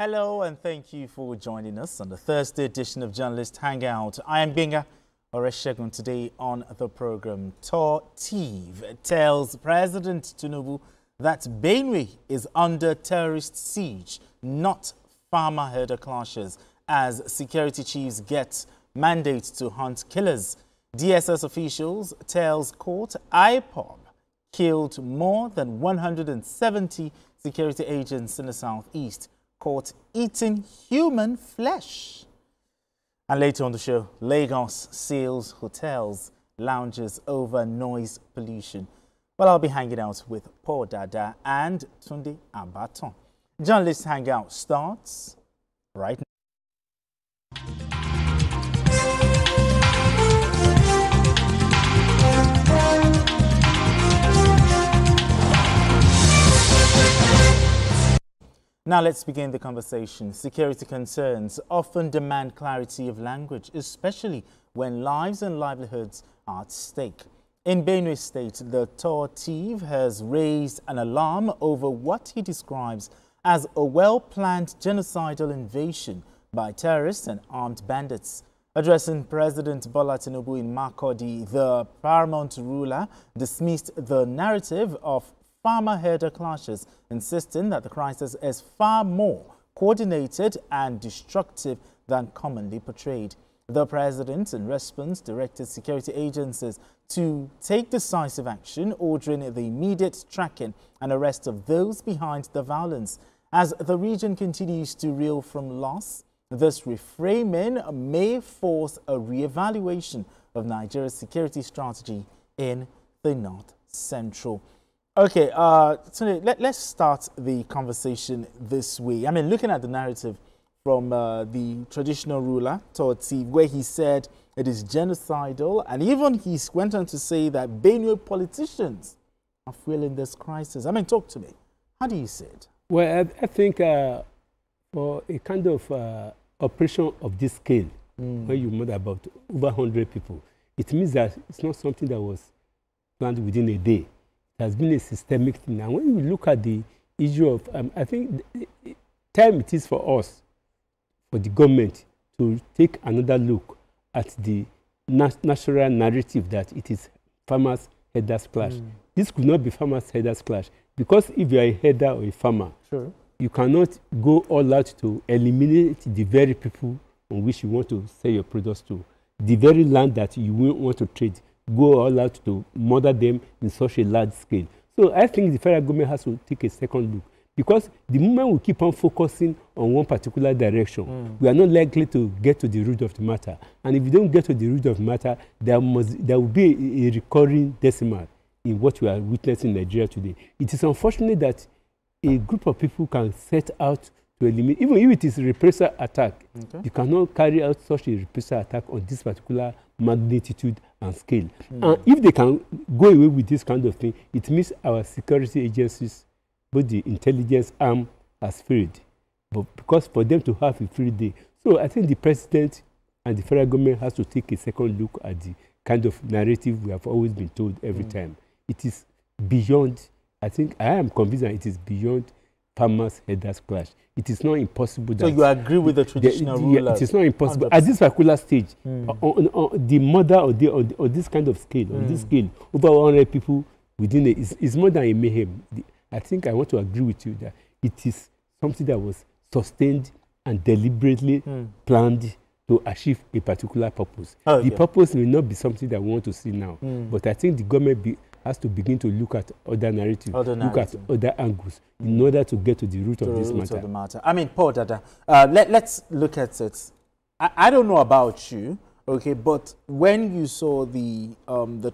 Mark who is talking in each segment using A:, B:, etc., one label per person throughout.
A: Hello and thank you for joining us on the Thursday edition of Journalist Hangout. I am Benga Oreshegun. Today on the program, TV tells President Tinubu that Benue is under terrorist siege, not farmer herder clashes, as security chiefs get mandate to hunt killers. DSS officials tells court IPOB killed more than 170 security agents in the southeast, caught eating human flesh. And later on the show, Lagos seals hotels, lounges over noise pollution. Well, I'll be hanging out with Paul Dada and Tunde Abaton. Journalist Hangout starts right now. Now let's begin the conversation. Security concerns often demand clarity of language, especially when lives and livelihoods are at stake. In Benue State, the TV has raised an alarm over what he describes as a well-planned genocidal invasion by terrorists and armed bandits. Addressing President Bola Tinubu in Makurdi, the paramount ruler dismissed the narrative of farmer-herder clashes, insisting that the crisis is far more coordinated and destructive than commonly portrayed. The president, in response, directed security agencies to take decisive action, ordering the immediate tracking and arrest of those behind the violence. As the region continues to reel from loss, this reframing may force a re-evaluation of Nigeria's security strategy in the North Central. Okay, so let's start the conversation this way. I mean, looking at the narrative from the traditional ruler, Toti, where he said it is genocidal, and even he went on to say that Benue politicians are fueling this crisis. I mean, talk to me. How do you see it?
B: Well, I think for a kind of operation of this scale, where you murder about over 100 people, it means that it's not something that was planned within a day. It has been a systemic thing. And when you look at the issue of, I think time it is for us, for the government, to take another look at the national narrative that it is farmers' herders clash. This could not be farmers' herders clash, because if you are a herder or a farmer, sure, you cannot go all out to eliminate the very people on which you want to sell your products to, the very land that you want to trade. Go all out to murder them in such a large scale. So I think the federal government has to take a second look, because the moment we keep on focusing on one particular direction, we are not likely to get to the root of the matter. And if you don't get to the root of the matter, there will be a recurring decimal in what we are witnessing in Nigeria today. It is unfortunate that a group of people can set out to eliminate, even if it is a reprisal attack, you cannot carry out such a reprisal attack on this particular magnitude and scale. And if they can go away with this kind of thing, it means our security agencies, both the intelligence arm, has failed. But because for them to have a free day. So I think the president and the federal government has to take a second look at the kind of narrative we have always been told every time. It is beyond, I think, I am convinced that it is beyond farmers' herders clash. It is not impossible.
A: So you agree with the traditional rulers?
B: It is not impossible. 100%. At this particular stage, on the murder or this kind of scale, on this scale, over 100 people within it is more than a mayhem. I think I want to agree with you that it is something that was sustained and deliberately planned to achieve a particular purpose. The purpose may not be something that we want to see now, but I think the government has to begin to look at other narratives, look at other angles in order to get to the root of this matter.
A: I mean, Paul Dada, let's look at it. I don't know about you, okay, but when you saw the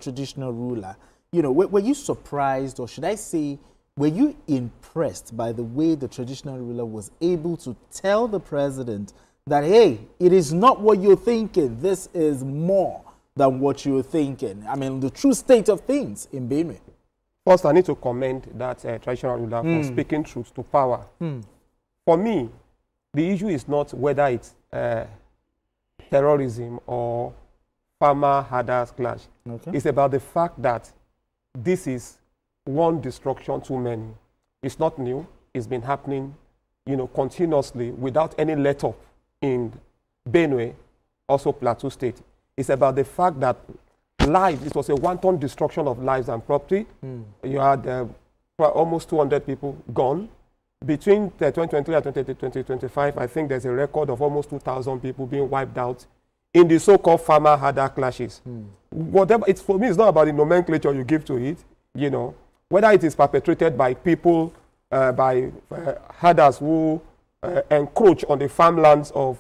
A: traditional ruler, you know, were you surprised, or should I say, were you impressed by the way the traditional ruler was able to tell the president that, hey, it is not what you're thinking, this is more than what you're thinking? I mean, the true state of things in Benue.
C: First, I need to commend that traditional ruler for speaking truth to power. For me, the issue is not whether it's terrorism or farmer-herders clash. It's about the fact that this is one destruction too many. It's not new. It's been happening continuously without any let-up in Benue, also Plateau State. It's about the fact that it was a wanton destruction of lives and property. You had almost 200 people gone. Between 2023 and 2025, I think there's a record of almost 2,000 people being wiped out in the so-called farmer-herder clashes. Whatever, for me, it's not about the nomenclature you give to it, whether it is perpetrated by people, by herders who encroach on the farmlands of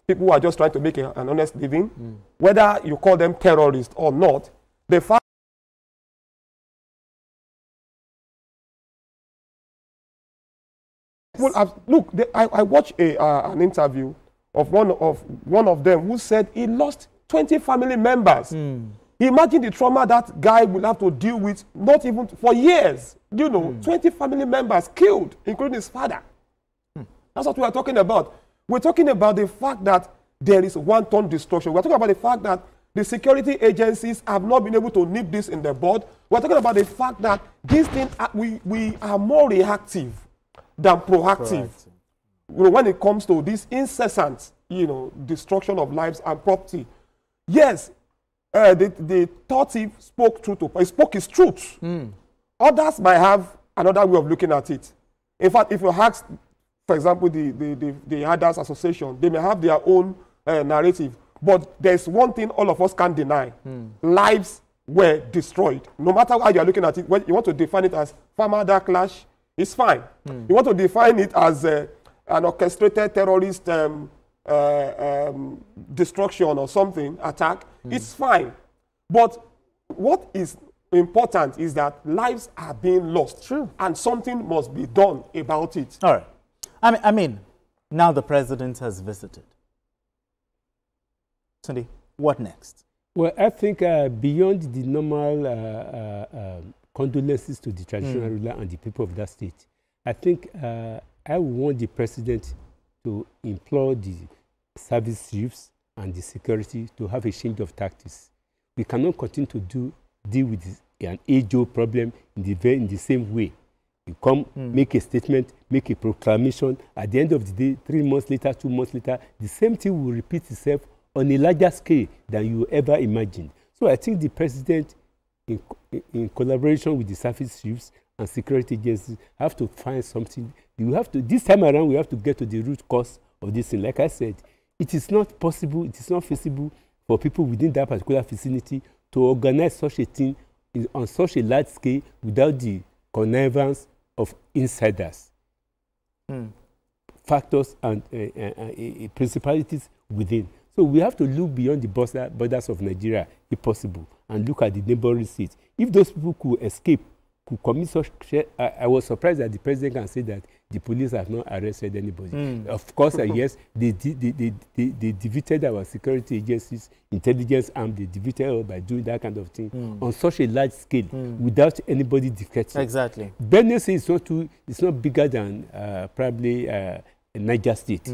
C: people who are just trying to make an honest living, whether you call them terrorists or not, the fact look, I watched an interview of one of them who said he lost 20 family members. Imagine the trauma that guy will have to deal with, not even for years. 20 family members killed, including his father. That's what we are talking about. We're talking about the fact that there is wanton destruction. We're talking about the fact that the security agencies have not been able to nip this in the bud. We're talking about the fact that these things, we are more reactive than proactive. When it comes to this incessant, destruction of lives and property. Yes, the third thief spoke his truth. Others might have another way of looking at it. In fact, if you ask, for example, the Herders Association, they may have their own narrative. But there's one thing all of us can't deny. Lives were destroyed. No matter how you're looking at it, when you want to define it as farmer-herder clash, it's fine. You want to define it as an orchestrated terrorist destruction or something, attack, it's fine. But what is important is that lives are being lost. True. And something must be done about it.
A: All right. I mean, now the president has visited. Sunday, what next?
B: Well, I think beyond the normal condolences to the traditional ruler and the people of that state, I think I want the president to implore the service chiefs and the security to have a change of tactics. We cannot continue to deal with an age-old problem in the same way. You come, make a statement, make a proclamation. At the end of the day, 3 months later, 2 months later, the same thing will repeat itself on a larger scale than you ever imagined. So I think the president, in collaboration with the service chiefs and security agencies, have to find something. This time around, we have to get to the root cause of this thing. Like I said, it is not possible, it is not feasible for people within that particular vicinity to organize such a thing on such a large scale without the connivance of insiders, factors, and principalities within. So we have to look beyond the borders of Nigeria, if possible, and look at the neighboring states. If those people could escape, could commit such, I was surprised that the president can say that the police have not arrested anybody. Of course, yes, they defeated our security agencies, intelligence arm, they defeated us by doing that kind of thing on such a large scale without anybody defecting.
A: Exactly.
B: Benue it's not bigger than probably Niger State.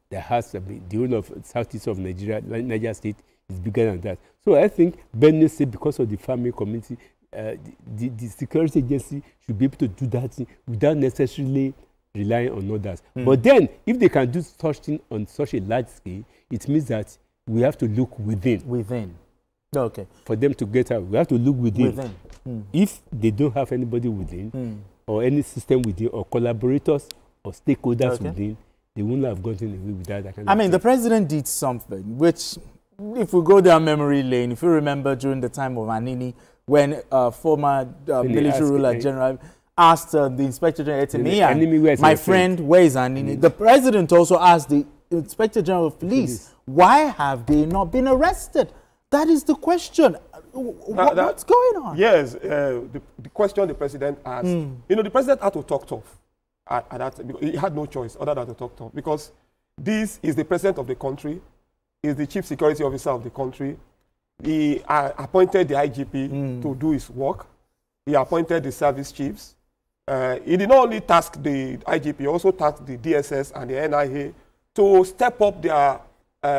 B: That has the whole of southeast of Nigeria, Niger State is bigger than that. So I think Benue State, because of the farming community, the security agency should be able to do that thing without necessarily relying on others. But then, if they can do such thing on such a large scale, it means that we have to look within.
A: Within. Okay.
B: For them to get out, we have to look within. If they don't have anybody within, or any system within, or collaborators, or stakeholders within, they wouldn't have gotten away with that kind of thing.
A: The president did something, which, if we go down memory lane, if you remember during the time of Anini, when former military ruler general asked the Inspector General, my friend, where is Anini? The president also asked the Inspector General of Police, why have they not been arrested? That is the question. What's going on?
C: Yes, the question the president asked, the president had to talk tough. He had no choice other than to talk tough, because this is the president of the country, is the chief security officer of the country. He appointed the IGP to do his work. He appointed the service chiefs. He did not only task the IGP, he also tasked the DSS and the NIA to step up their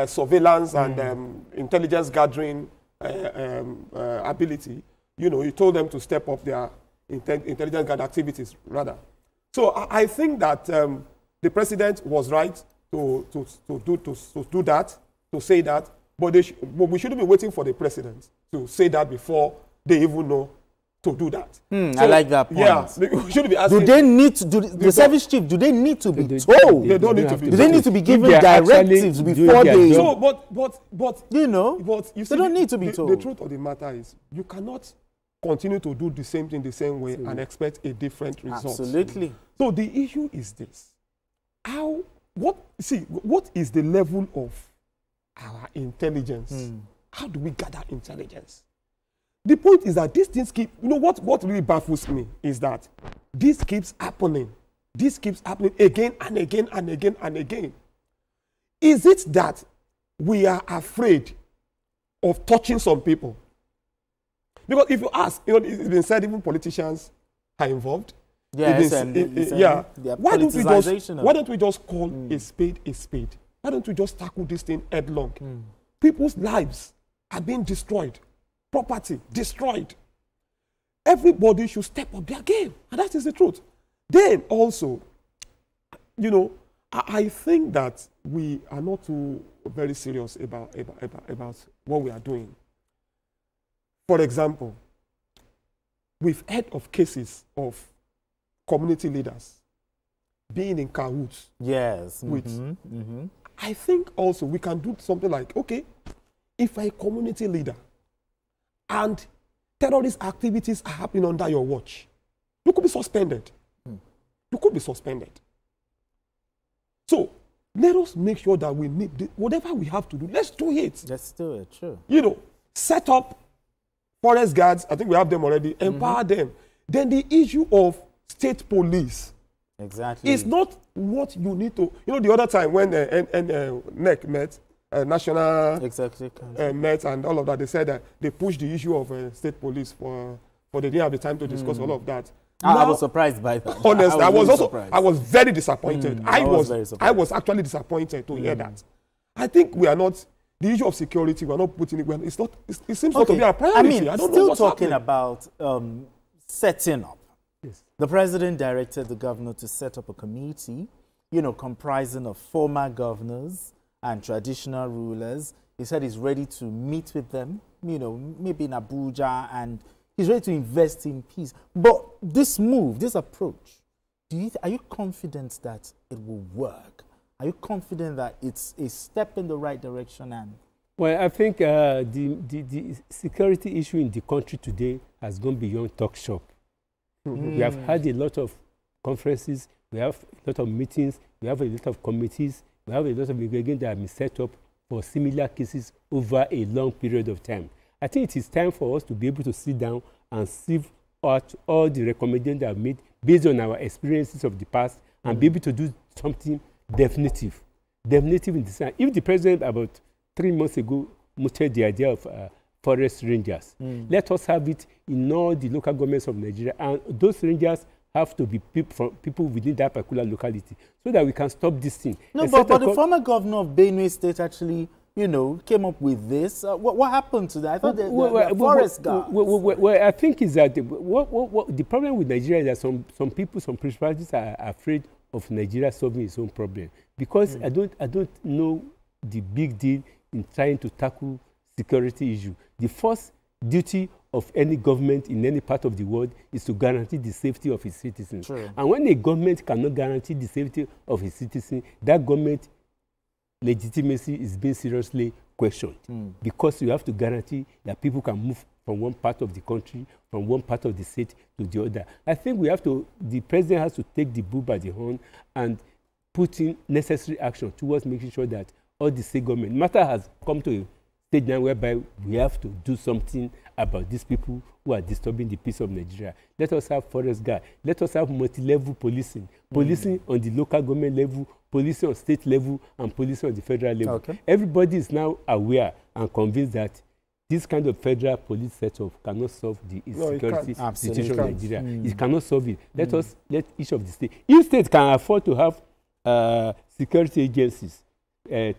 C: surveillance and intelligence gathering ability. He told them to step up their intelligence gathering activities, rather. So I think that the president was right to do that, to say that, but we shouldn't be waiting for the president to say that before they even know to do that.
A: So, I like that point.
C: Yeah, we shouldn't be asking.
A: Do they need to do the service chief? Do they need to be told?
C: They don't need to be told.
A: Do they need to be given directives before they?
C: So, but
A: you know,
C: but you see,
A: they don't need to be told.
C: The truth of the matter is, you cannot continue to do the same thing the same way and expect a different result.
A: Absolutely.
C: So the issue is this: what is the level of our intelligence? How do we gather intelligence? The point is that these things keep, what really baffles me is that this keeps happening. This keeps happening again and again and again and again. Is it that we are afraid of touching some people? Because if you ask, it's been said even politicians are involved.
A: Yes,
C: Why don't we just call a spade a spade? Why don't we just tackle this thing headlong? People's lives are being destroyed. Property destroyed. Everybody should step up their game, and that is the truth. Then also, I think that we are not too very serious about what we are doing. For example, we've heard of cases of community leaders being in cahoots.
A: Yes.
C: With. I think also we can do something like, okay, if a community leader and terrorist activities are happening under your watch, you could be suspended. You could be suspended. So let us make sure that we need whatever we have to do. Let's do it.
A: Let's do it. Sure.
C: Set up forest guards. I think we have them already. Empower them. Then the issue of state police.
A: Exactly.
C: It's not what you need to. The other time when NEC met. National
A: Executive Council
C: met and all of that, they said that they pushed the issue of state police for they didn't have the time to discuss all of that.
A: I was surprised by that.
C: Honestly, I was very disappointed. I was actually disappointed to hear that. I think we are not, the issue of security, we are not putting it, it seems not to be a priority. I don't know what's
A: talking
C: happening.
A: about setting up.
B: Yes.
A: The president directed the governor to set up a committee, comprising of former governors and traditional rulers. He said he's ready to meet with them, maybe in Abuja, and he's ready to invest in peace. But this move, this approach, are you confident that it will work? Are you confident that it's a step in the right direction?
B: Well, I think the security issue in the country today has gone beyond talk shop. We have had a lot of conferences, we have a lot of meetings, we have a lot of committees, we have a lot of aggregations that have been set up for similar cases over a long period of time. I think it is time for us to be able to sit down and sieve out all the recommendations that are made based on our experiences of the past and be able to do something definitive. Definitive in the sense. If the president about 3 months ago mooted the idea of forest rangers, let us have it in all the local governments of Nigeria, and those rangers have to be people within that particular locality so that we can stop this thing.
A: No, but the former governor of Benue State actually, came up with this. What happened to that? I thought the forest guards.
B: Well, I think is that the problem with Nigeria is that some people, some principalities are afraid of Nigeria solving its own problem because I don't know the big deal in trying to tackle security issue. The first duty of any government in any part of the world is to guarantee the safety of its citizens.
A: True.
B: And when a government cannot guarantee the safety of its citizens, that government legitimacy is being seriously questioned because you have to guarantee that people can move from one part of the country, from one part of the state to the other. I think the president has to take the bull by the horn and put in necessary action towards making sure that all the state government matter has come to a stage now whereby we have to do something about these people who are disturbing the peace of Nigeria. Let us have forest guard. Let us have multi-level policing. Policing on the local government level, policing on state level, and policing on the federal level. Okay. Everybody is now aware and convinced that this kind of federal police setup cannot solve the insecurity situation in Nigeria. It cannot solve it. Let each of the states. If states can afford to have security agencies,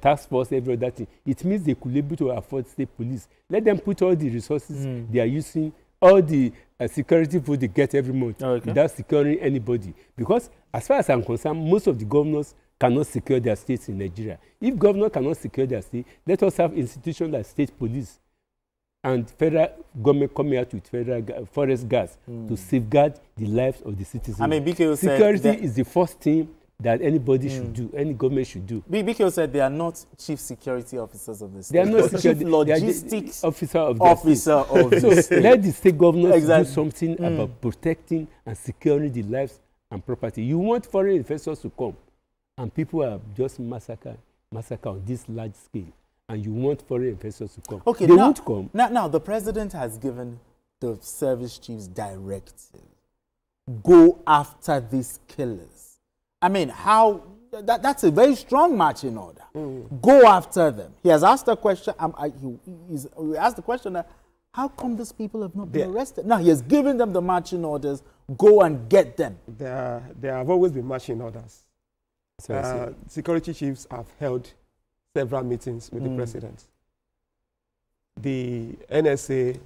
B: task force, every other thing, it means they could be able to afford state police. Let them put all the resources they are using, all the security food they get every month without securing anybody. Because as far as I'm concerned, most of the governors cannot secure their states in Nigeria. If governors cannot secure their state, let us have institutions like state police and federal government coming out with federal forest guards to safeguard the lives of the citizens.
A: I mean, BKO
B: security is the first thing that anybody should do, any government should do.
A: BKO said they are not chief security officers of the state.
B: They are not
A: chief logistics
B: officer of
A: the
B: state. So let the state governors do something about protecting and securing the lives and property. You want foreign investors to come, and people are just massacre on this large scale, and you want foreign investors to come.
A: Okay,
B: they won't come.
A: Now, the president has given the service chiefs directive. Go after these killers. I mean, that's a very strong marching order. Go after them. He has asked a question. He asked the question, how come these people have not been arrested? Now, he has given them the marching orders. Go and get them.
C: There have always been marching orders. Security chiefs have held several meetings with the president. The NSA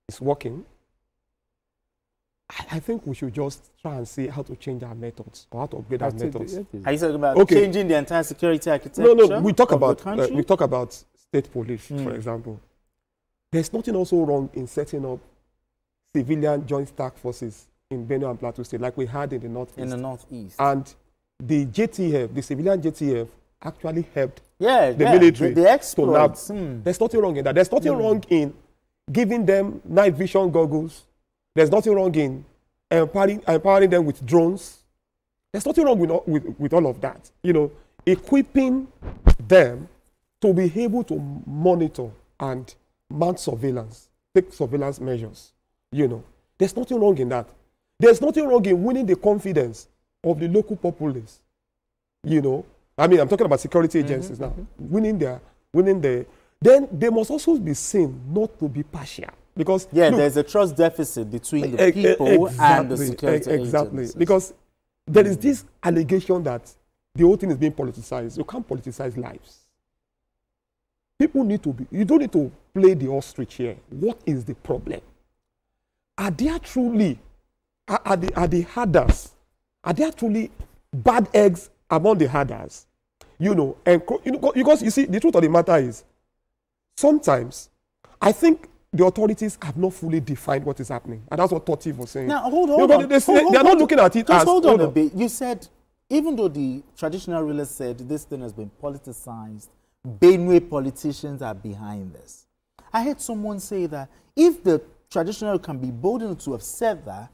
C: is working. I think we should just try and see how to change our methods or how to upgrade our methods.
A: Are you talking about changing the entire security architecture?
C: No. We talk about state police, for example. There's nothing also wrong in setting up civilian joint task forces in Benue and Plateau State, like we had in the Northeast.
A: In the Northeast.
C: And the JTF, the civilian JTF, actually helped
A: the
C: military.
A: The exploits.
C: There's nothing wrong in that. There's nothing wrong in giving them night vision goggles. There's nothing wrong in empowering them with drones. There's nothing wrong with all of that. You know, equipping them to be able to monitor and mount surveillance, take surveillance measures. You know, there's nothing wrong in that. There's nothing wrong in winning the confidence of the local populace. You know, I mean, I'm talking about security agencies now. Winning the. Then they must also be seen not to be partial. Because look,
A: there's a trust deficit between the people and the security agencies.
C: Because there is this allegation that the whole thing is being politicized. You can't politicize lives. People need to be, you don't need to play the ostrich here. What is the problem? Are there truly, are the herders, are there truly bad eggs among the herders? You know, and because you see, the truth of the matter is, sometimes I think the authorities have not fully defined what is happening. And that's what Totti was saying.
A: Now, hold on.
C: They are not looking at it as...
A: Hold on a bit. You said, even though the traditional rulers said this thing has been politicized, Benue politicians are behind this. I heard someone say that if the traditional can be bold enough to have said that,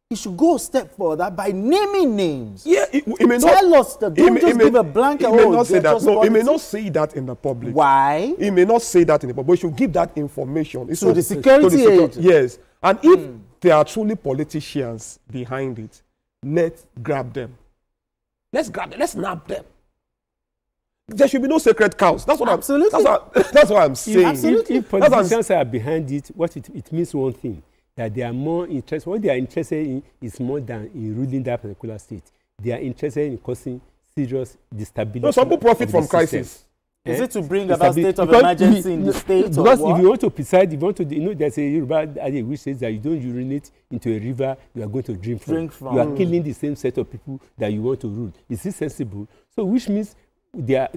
A: he should go a step further by naming names. Yeah, it may tell us that. Don't just give a blanket.
C: He may not say that. No, he may not say that in the public.
A: Why?
C: He may not say that in the public. But he should give that information.
A: So the security agents.
C: Yes. And if there are truly politicians behind it, let's grab them. Let's grab them. Let's nab them. There should be no sacred cows. That's what that's what I'm saying.
B: Absolutely. If politicians are behind it, it means one thing. That they are more interested, what they are interested in is more than in ruling that particular state. They are interested in causing serious instability.
C: No, some people profit from crisis.
A: Is it to bring about state of emergency in the state?
B: Because if you want to preside, you want to, there's a Yoruba adage which says that you don't urinate into a river you are going to drink from. You are killing the same set of people that you want to rule. Is it sensible? So which means their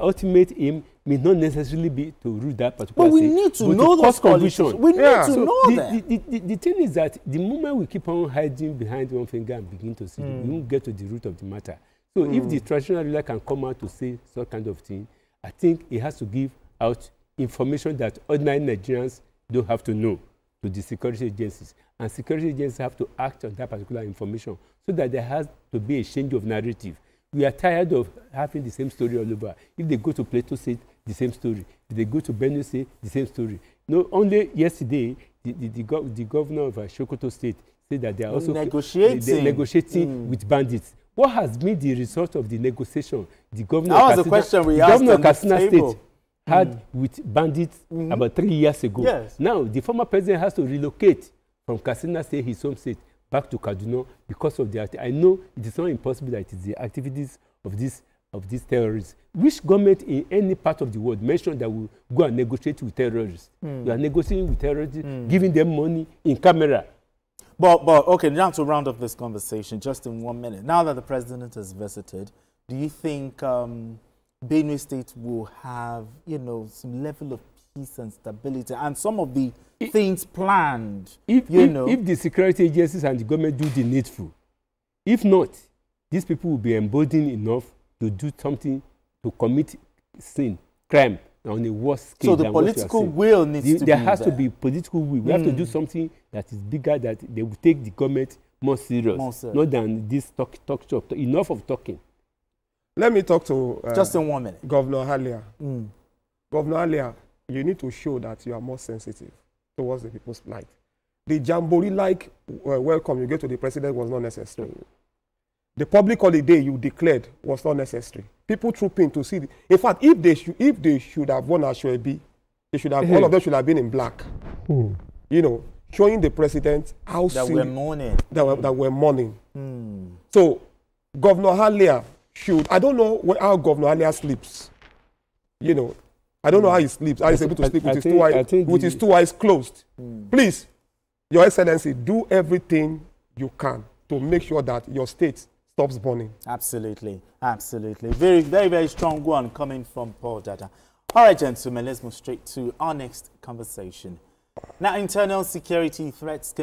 B: ultimate aim may not necessarily be to rule that particular
A: state. But we need to know those conditions. We need to know that.
B: The thing is that the moment we keep on hiding behind one finger and begin to see, we won't get to the root of the matter. So if the traditional ruler can come out to say some kind of thing, I think he has to give out information that ordinary Nigerians don't have to know to the security agencies. And security agencies have to act on that particular information so that there has to be a change of narrative. We are tired of having the same story all over. If they go to Plateau State, the same story. If they go to Benue State, the same story. No, only yesterday, the governor of Sokoto State said that they are also negotiating with bandits. What has been the result of the negotiation? The governor of Katsina State had with bandits about 3 years ago.
A: Yes.
B: Now, the former president has to relocate from Katsina State, his home state, back to Kaduna because of the I know it is not impossible that it is the activities of these of these terrorists. Which government in any part of the world mentioned that will go and negotiate with terrorists? You are negotiating with terrorists, giving them money in camera.
A: But okay, now to round up this conversation, just in 1 minute. Now that the president has visited, do you think Benue State will have, you know, some level of peace and stability and some of the things planned? If the security agencies and the government do the needful.
B: If not, these people will be emboldened enough to do something, to commit sin, crime on a worse scale.
A: So the political will needs to be there.
B: There has to be political will. We have to do something that is bigger, that they will take the government more serious, not than this talk shop. Enough of talking.
C: Let me talk to
A: just in 1 minute.
C: Governor Halia. Governor Halia, you need to show that you are more sensitive towards the people's plight. The jamboree-like welcome you get to the president was not necessary. The public holiday you declared was not necessary. People trooping to see. In fact, if they should have won Ashwebi, they should have all of them should have been in black. You know, showing the president how
A: that we're mourning.
C: That we're mourning. So, Governor Halia should. I don't know how Governor Halia sleeps. You know, I don't know how he sleeps. How he's able to sleep with his two eyes closed. Please, Your Excellency, do everything you can to make sure that your state stops burning. Absolutely.
A: Absolutely. Very, very, very strong one coming from Paul Dada. All right, gentlemen, let's move straight to our next conversation. Now, internal security threats